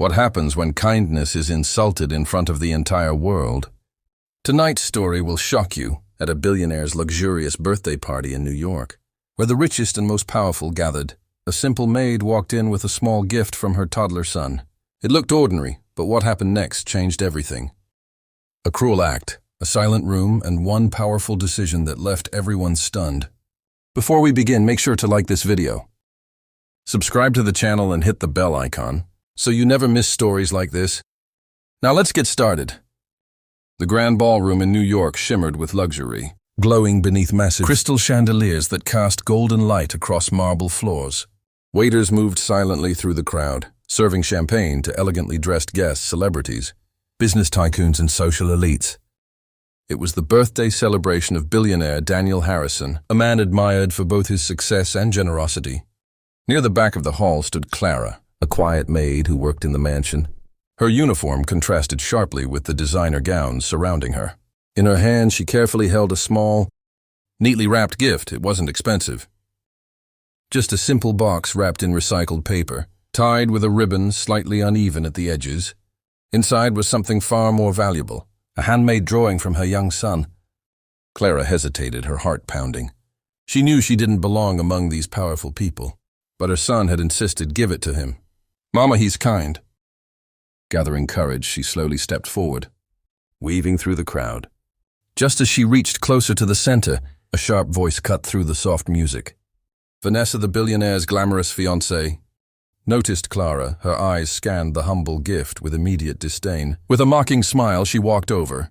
What happens when kindness is insulted in front of the entire world? Tonight's story will shock you at a billionaire's luxurious birthday party in New York, where the richest and most powerful gathered. A simple maid walked in with a small gift from her toddler son. It looked ordinary, but what happened next changed everything. A cruel act, a silent room, and one powerful decision that left everyone stunned. Before we begin, make sure to like this video. Subscribe to the channel and hit the bell icon, so you never miss stories like this. Now let's get started. The grand ballroom in New York shimmered with luxury, glowing beneath massive crystal chandeliers that cast golden light across marble floors. Waiters moved silently through the crowd, serving champagne to elegantly dressed guests, celebrities, business tycoons, and social elites. It was the birthday celebration of billionaire Daniel Harrison, a man admired for both his success and generosity. Near the back of the hall stood Clara, a quiet maid who worked in the mansion. Her uniform contrasted sharply with the designer gowns surrounding her. In her hand, she carefully held a small, neatly wrapped gift. It wasn't expensive. Just a simple box wrapped in recycled paper, tied with a ribbon slightly uneven at the edges. Inside was something far more valuable, a handmade drawing from her young son. Clara hesitated, her heart pounding. She knew she didn't belong among these powerful people, but her son had insisted, "Give it to him. Mama, he's kind." Gathering courage, she slowly stepped forward, weaving through the crowd. Just as she reached closer to the center, a sharp voice cut through the soft music. Vanessa, the billionaire's glamorous fiancée, noticed Clara. Her eyes scanned the humble gift with immediate disdain. With a mocking smile, she walked over,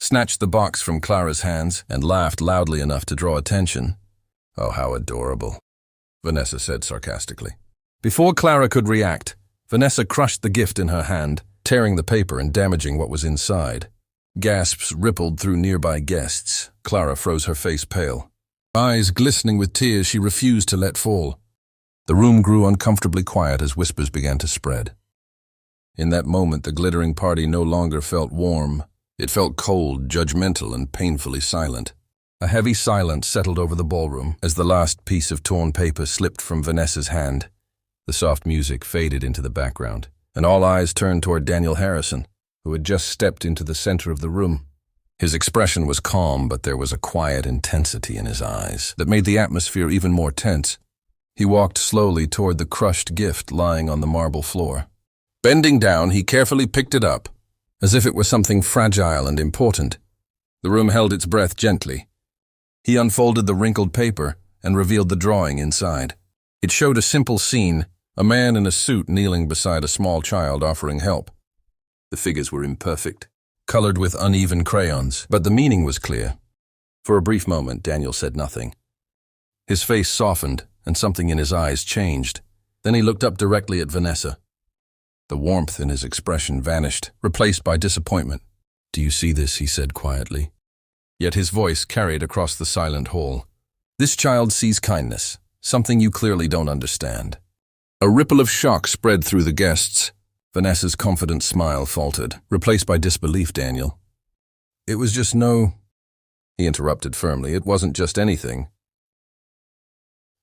snatched the box from Clara's hands, and laughed loudly enough to draw attention. "Oh, how adorable," Vanessa said sarcastically. Before Clara could react, Vanessa crushed the gift in her hand, tearing the paper and damaging what was inside. Gasps rippled through nearby guests. Clara froze her face pale. Eyes glistening with tears she refused to let fall. The room grew uncomfortably quiet as whispers began to spread. In that moment, the glittering party no longer felt warm. It felt cold, judgmental, and painfully silent. A heavy silence settled over the ballroom as the last piece of torn paper slipped from Vanessa's hand. The soft music faded into the background, and all eyes turned toward Daniel Harrison, who had just stepped into the center of the room. His expression was calm, but there was a quiet intensity in his eyes that made the atmosphere even more tense. He walked slowly toward the crushed gift lying on the marble floor. Bending down, he carefully picked it up, as if it were something fragile and important. The room held its breath gently. He unfolded the wrinkled paper and revealed the drawing inside. It showed a simple scene, a man in a suit kneeling beside a small child offering help. The figures were imperfect, colored with uneven crayons, but the meaning was clear. For a brief moment, Daniel said nothing. His face softened, and something in his eyes changed. Then he looked up directly at Vanessa. The warmth in his expression vanished, replaced by disappointment. "Do you see this?" he said quietly. Yet his voice carried across the silent hall. "This child sees kindness, something you clearly don't understand." A ripple of shock spread through the guests. Vanessa's confident smile faltered, replaced by disbelief. "Daniel, it was just no—" He interrupted firmly. "It wasn't just anything."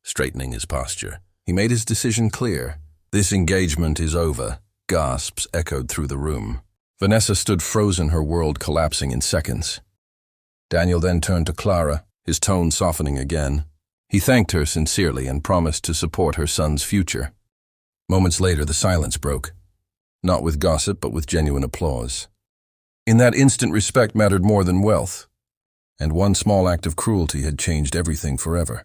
Straightening his posture, he made his decision clear. "This engagement is over." Gasps echoed through the room. Vanessa stood frozen, her world collapsing in seconds. Daniel then turned to Clara, his tone softening again. He thanked her sincerely and promised to support her son's future. Moments later, the silence broke, not with gossip but with genuine applause. In that instant, respect mattered more than wealth, and one small act of cruelty had changed everything forever.